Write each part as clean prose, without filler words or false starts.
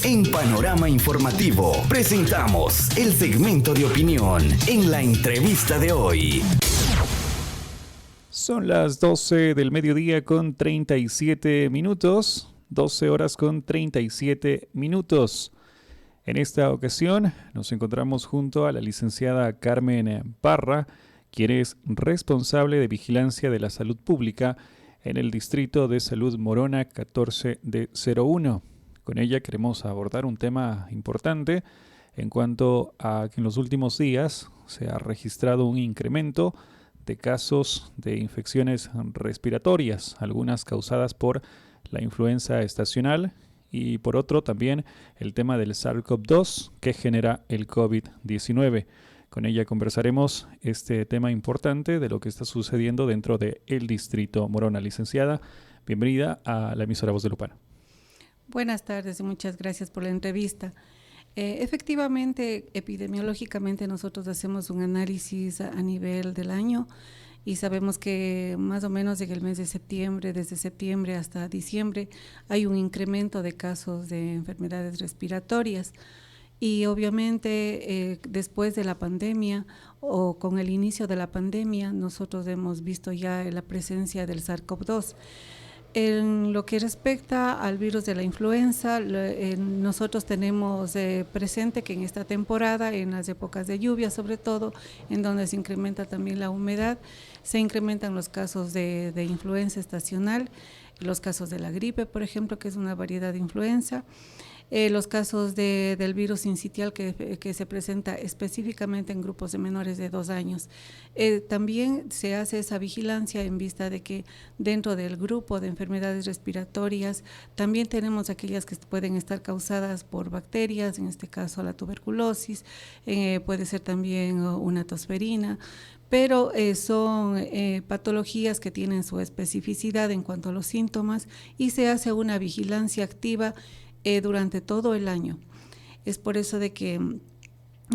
En Panorama Informativo presentamos el segmento de opinión en la entrevista de hoy. Son las 12 del mediodía con 37 minutos, 12 horas con 37 minutos. En esta ocasión nos encontramos junto a la licenciada Carmen Parra, quien es responsable de vigilancia de la salud pública en el Distrito de Salud Morona 14 de 01. Con ella queremos abordar un tema importante en cuanto a que en los últimos días se ha registrado un incremento de casos de infecciones respiratorias, algunas causadas por la influenza estacional y por otro también el tema del SARS-CoV-2 que genera el COVID-19. Con ella conversaremos este tema importante de lo que está sucediendo dentro del Distrito Morona. Licenciada, bienvenida a la emisora Voz de Lupano. Buenas tardes y muchas gracias por la entrevista. Efectivamente, epidemiológicamente nosotros hacemos un análisis a nivel del año y sabemos que más o menos en el mes de septiembre, desde septiembre hasta diciembre, hay un incremento de casos de enfermedades respiratorias. Y obviamente después de la pandemia o con el inicio de la pandemia, nosotros hemos visto ya la presencia del SARS-CoV-2. En lo que respecta al virus de la influenza, nosotros tenemos presente que en esta temporada, en las épocas de lluvia sobre todo, en donde se incrementa también la humedad, se incrementan los casos de influenza estacional, los casos de la gripe, por ejemplo, que es una variedad de influenza. Los casos del virus sincitial que se presenta específicamente en grupos de menores de 2 años. También se hace esa vigilancia en vista de que dentro del grupo de enfermedades respiratorias también tenemos aquellas que pueden estar causadas por bacterias, en este caso la tuberculosis, puede ser también una tosferina, pero son patologías que tienen su especificidad en cuanto a los síntomas y se hace una vigilancia activa durante todo el año. Es por eso de que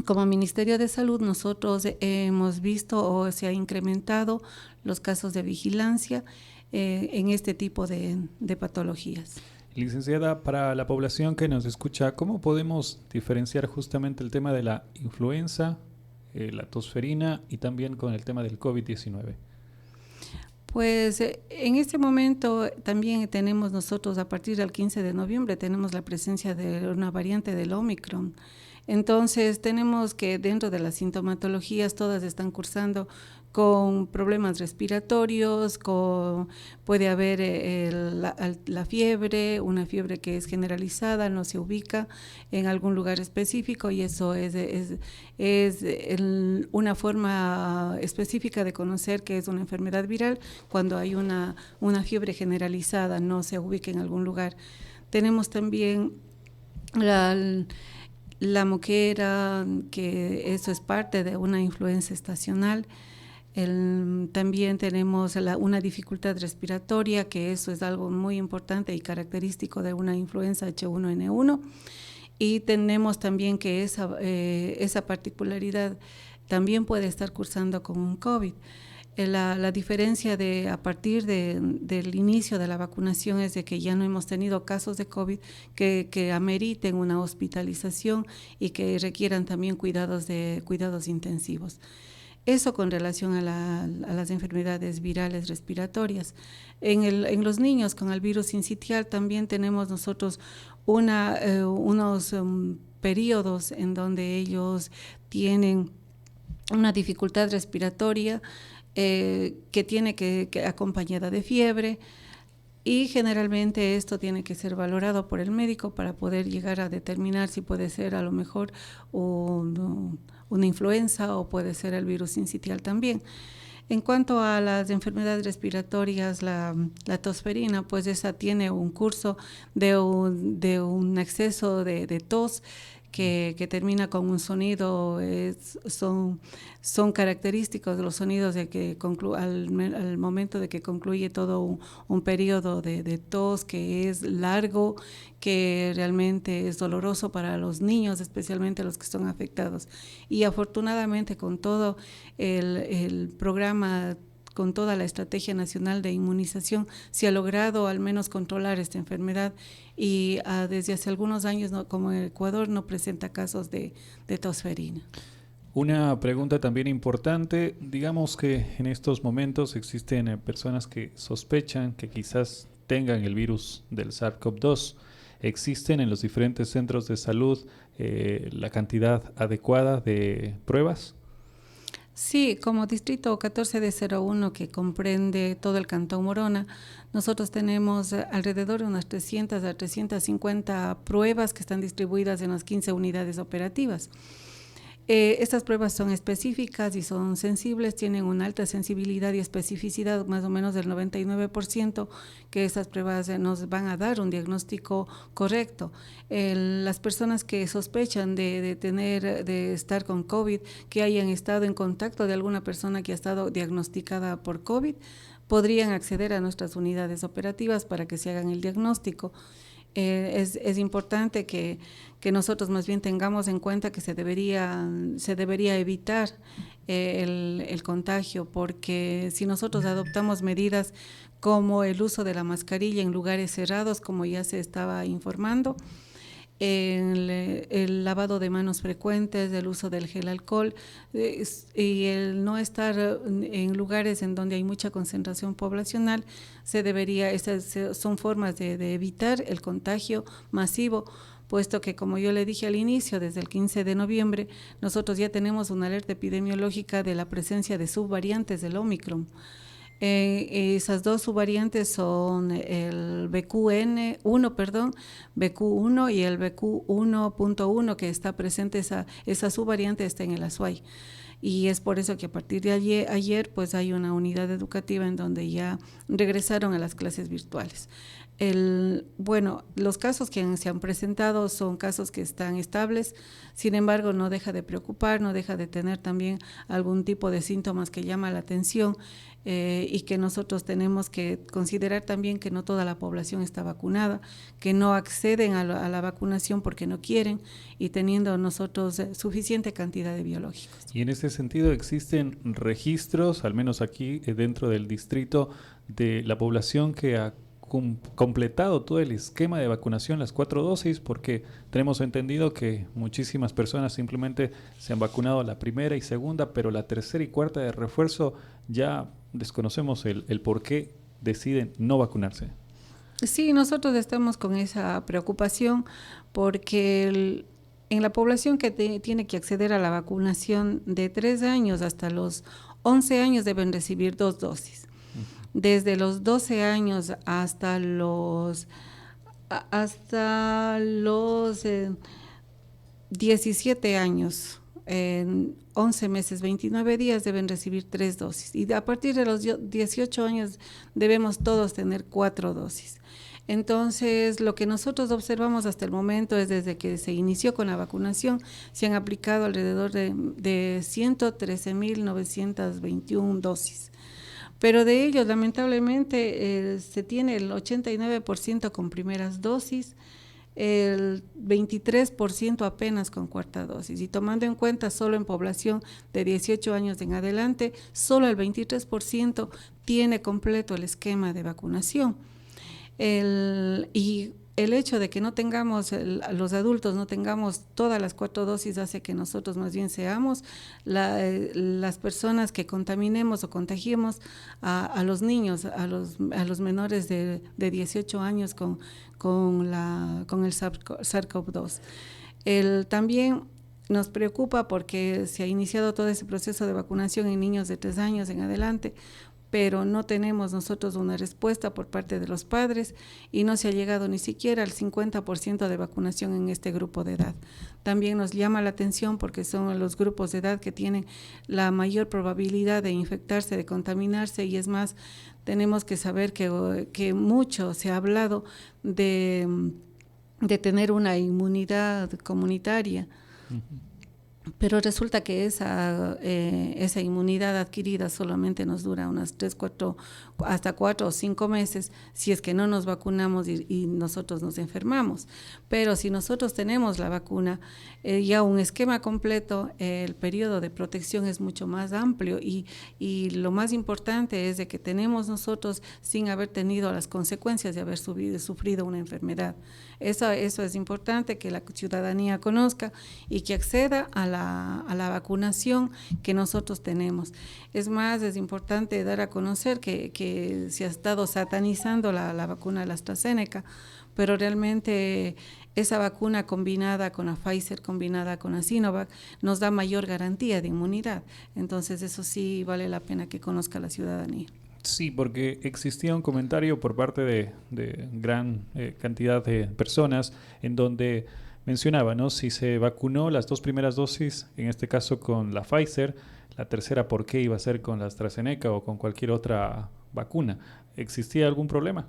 como Ministerio de Salud nosotros hemos visto o se ha incrementado los casos de vigilancia en este tipo de patologías. Licenciada, para la población que nos escucha, ¿cómo podemos diferenciar justamente el tema de la influenza, la tosferina y también con el tema del COVID-19? Pues en este momento también tenemos nosotros, a partir del 15 de noviembre, tenemos la presencia de una variante del Omicron. Entonces tenemos que dentro de las sintomatologías todas están cursando con problemas respiratorios, puede haber la fiebre, una fiebre que es generalizada, no se ubica en algún lugar específico y eso es una forma específica de conocer que es una enfermedad viral cuando hay una fiebre generalizada, no se ubica en algún lugar. Tenemos también la moquera, que eso es parte de una influenza estacional. También tenemos una dificultad respiratoria, que eso es algo muy importante y característico de una influenza H1N1. Y tenemos también que esa particularidad también puede estar cursando con un COVID. La diferencia a partir del inicio de la vacunación es de que ya no hemos tenido casos de COVID que ameriten una hospitalización y que requieran también cuidados intensivos. Eso con relación a las enfermedades virales respiratorias. En los niños con el virus sincitial también tenemos nosotros unos periodos en donde ellos tienen una dificultad respiratoria que tiene que acompañada de fiebre, y generalmente esto tiene que ser valorado por el médico para poder llegar a determinar si puede ser a lo mejor una influenza o puede ser el virus sincitial también. En cuanto a las enfermedades respiratorias, la tosferina, pues esa tiene un curso de un exceso de tos que termina con un sonido, son característicos de los sonidos de que al momento de que concluye todo un periodo de tos que es largo, que realmente es doloroso para los niños, especialmente los que son afectados. Y afortunadamente con todo el programa con toda la estrategia nacional de inmunización se ha logrado al menos controlar esta enfermedad y desde hace algunos años, como Ecuador, no presenta casos de tosferina. Una pregunta también importante, digamos que en estos momentos existen personas que sospechan que quizás tengan el virus del SARS-CoV-2. ¿Existen en los diferentes centros de salud la cantidad adecuada de pruebas? Sí, como distrito 14 de 01 que comprende todo el Cantón Morona, nosotros tenemos alrededor de unas 300 a 350 pruebas que están distribuidas en las 15 unidades operativas. Estas pruebas son específicas y son sensibles, tienen una alta sensibilidad y especificidad, más o menos del 99%, que estas pruebas nos van a dar un diagnóstico correcto. Las personas que sospechan de estar con COVID, que hayan estado en contacto de alguna persona que ha estado diagnosticada por COVID, podrían acceder a nuestras unidades operativas para que se hagan el diagnóstico. Es importante que nosotros más bien tengamos en cuenta que se debería evitar el contagio, porque si nosotros adoptamos medidas como el uso de la mascarilla en lugares cerrados, como ya se estaba informando, el lavado de manos frecuentes, el uso del gel alcohol y el no estar en lugares en donde hay mucha concentración poblacional, esas son formas de evitar el contagio masivo, puesto que, como yo le dije al inicio, desde el 15 de noviembre, nosotros ya tenemos una alerta epidemiológica de la presencia de subvariantes del Omicron. Esas dos subvariantes son el BQ1 y el BQ1.1, que está presente, esa subvariante está en el Azuay. Y es por eso que a partir de ayer pues hay una unidad educativa en donde ya regresaron a las clases virtuales. Los casos que se han presentado son casos que están estables, sin embargo no deja de preocupar, no deja de tener también algún tipo de síntomas que llama la atención y que nosotros tenemos que considerar también que no toda la población está vacunada, que no acceden a la vacunación porque no quieren y teniendo nosotros suficiente cantidad de biológicos. Y en ese sentido existen registros, al menos aquí dentro del distrito, de la población que ha completado todo el esquema de vacunación, las 4 dosis, porque tenemos entendido que muchísimas personas simplemente se han vacunado la primera y segunda, pero la tercera y cuarta de refuerzo ya desconocemos el por qué deciden no vacunarse. Sí, nosotros estamos con esa preocupación porque en la población que tiene que acceder a la vacunación de 3 años hasta los 11 años deben recibir 2 dosis. Desde los 12 años hasta los 17 años, en 11 meses, 29 días deben recibir 3 dosis. Y a partir de los 18 años debemos todos tener 4 dosis. Entonces, lo que nosotros observamos hasta el momento es desde que se inició con la vacunación, se han aplicado alrededor de 113.921 dosis. Pero de ellos, lamentablemente, se tiene el 89% con primeras dosis, el 23% apenas con cuarta dosis. Y tomando en cuenta solo en población de 18 años en adelante, solo el 23% tiene completo el esquema de vacunación. Y el hecho de que no tengamos, los adultos no tengamos todas las 4 dosis hace que nosotros más bien seamos las personas que contaminemos o contagiemos a los niños, a los menores de 18 años con el SARS-CoV-2. También nos preocupa porque se ha iniciado todo ese proceso de vacunación en niños de 3 años en adelante, pero no tenemos nosotros una respuesta por parte de los padres y no se ha llegado ni siquiera al 50% de vacunación en este grupo de edad. También nos llama la atención porque son los grupos de edad que tienen la mayor probabilidad de infectarse, de contaminarse, y es más, tenemos que saber que mucho se ha hablado de tener una inmunidad comunitaria. Uh-huh. Pero resulta que esa inmunidad adquirida solamente nos dura unas 3-4 hasta 4 o 5 meses si es que no nos vacunamos y nosotros nos enfermamos. Pero si nosotros tenemos la vacuna, ya un esquema completo, el periodo de protección es mucho más amplio y lo más importante es de que tenemos nosotros sin haber tenido las consecuencias de haber sufrido una enfermedad. Eso es importante que la ciudadanía conozca y que acceda a la vacunación que nosotros tenemos. Es más, es importante dar a conocer que se ha estado satanizando la vacuna de la AstraZeneca, pero realmente esa vacuna combinada con la Pfizer, combinada con la Sinovac, nos da mayor garantía de inmunidad. Entonces eso sí vale la pena que conozca la ciudadanía. Sí, porque existía un comentario por parte de gran cantidad de personas en donde mencionaba, ¿no? Si se vacunó las 2 primeras dosis, en este caso con la Pfizer, la tercera, ¿por qué iba a ser con la AstraZeneca o con cualquier otra vacuna? ¿Existía algún problema?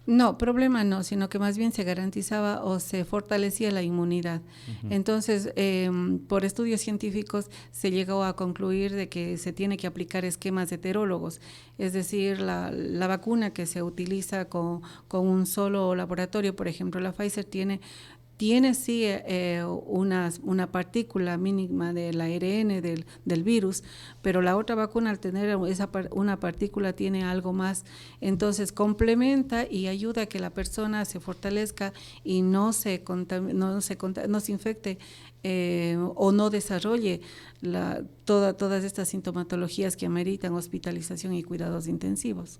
No, problema no, sino que más bien se garantizaba o se fortalecía la inmunidad. Entonces, por estudios científicos se llegó a concluir de que se tiene que aplicar esquemas heterólogos, es decir, la vacuna que se utiliza con un solo laboratorio, por ejemplo, la Pfizer tiene sí una partícula mínima del ARN del virus, pero la otra vacuna al tener una partícula tiene algo más, entonces complementa y ayuda a que la persona se fortalezca y no se infecte o no desarrolle todas estas sintomatologías que ameritan hospitalización y cuidados intensivos.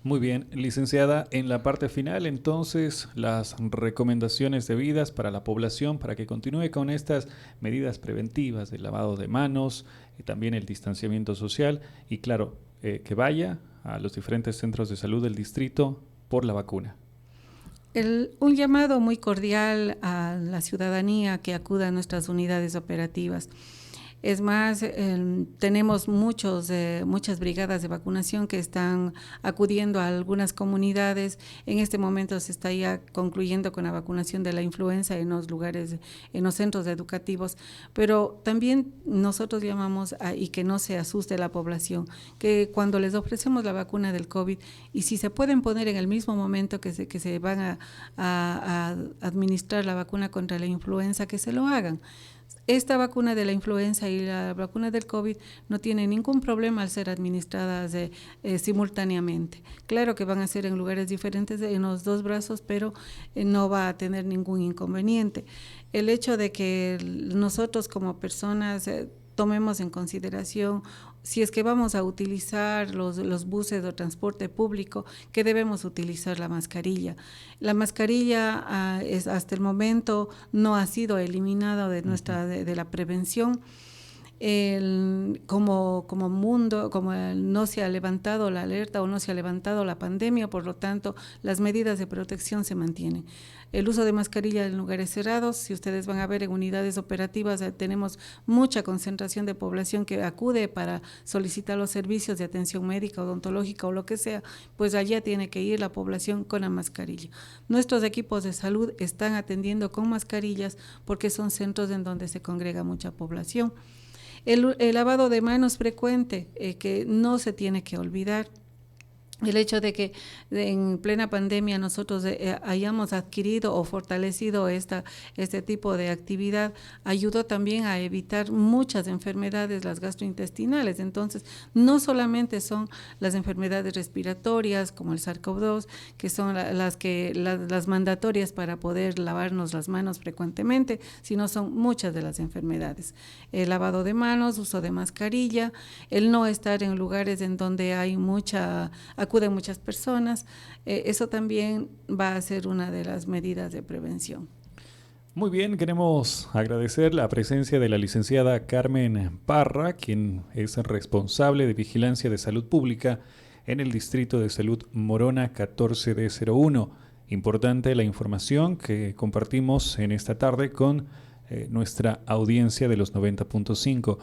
Muy bien, licenciada, en la parte final entonces las recomendaciones debidas para la población para que continúe con estas medidas preventivas del lavado de manos, también el distanciamiento social y claro, que vaya a los diferentes centros de salud del distrito por la vacuna. Un llamado muy cordial a la ciudadanía que acuda a nuestras unidades operativas. Es más, tenemos muchas brigadas de vacunación que están acudiendo a algunas comunidades. En este momento se está ya concluyendo con la vacunación de la influenza en los lugares, en los centros educativos, pero también nosotros llamamos y que no se asuste la población, que cuando les ofrecemos la vacuna del COVID y si se pueden poner en el mismo momento que se van a administrar la vacuna contra la influenza, que se lo hagan. Esta vacuna de la influenza y la vacuna del COVID no tienen ningún problema al ser administradas simultáneamente. Claro que van a ser en lugares diferentes en los 2 brazos, pero no va a tener ningún inconveniente. El hecho de que nosotros como personas tomemos en consideración si es que vamos a utilizar los buses o transporte público, que debemos utilizar la mascarilla. La mascarilla hasta el momento no ha sido eliminada de la prevención. Como mundo, no se ha levantado la alerta o no se ha levantado la pandemia, por lo tanto, las medidas de protección se mantienen. El uso de mascarilla en lugares cerrados, si ustedes van a ver en unidades operativas, tenemos mucha concentración de población que acude para solicitar los servicios de atención médica, odontológica o lo que sea, pues allá tiene que ir la población con la mascarilla. Nuestros equipos de salud están atendiendo con mascarillas porque son centros en donde se congrega mucha población. El lavado de manos frecuente, que no se tiene que olvidar. El hecho de que en plena pandemia nosotros hayamos adquirido o fortalecido este tipo de actividad ayudó también a evitar muchas enfermedades, las gastrointestinales. Entonces, no solamente son las enfermedades respiratorias como el SARS-CoV-2, que son las mandatorias para poder lavarnos las manos frecuentemente, sino son muchas de las enfermedades. El lavado de manos, uso de mascarilla, el no estar en lugares en donde acuden muchas personas, eso también va a ser una de las medidas de prevención. Muy bien, queremos agradecer la presencia de la licenciada Carmen Parra, quien es responsable de Vigilancia de Salud Pública en el Distrito de Salud Morona 14D01. Importante la información que compartimos en esta tarde con nuestra audiencia de los 90.5.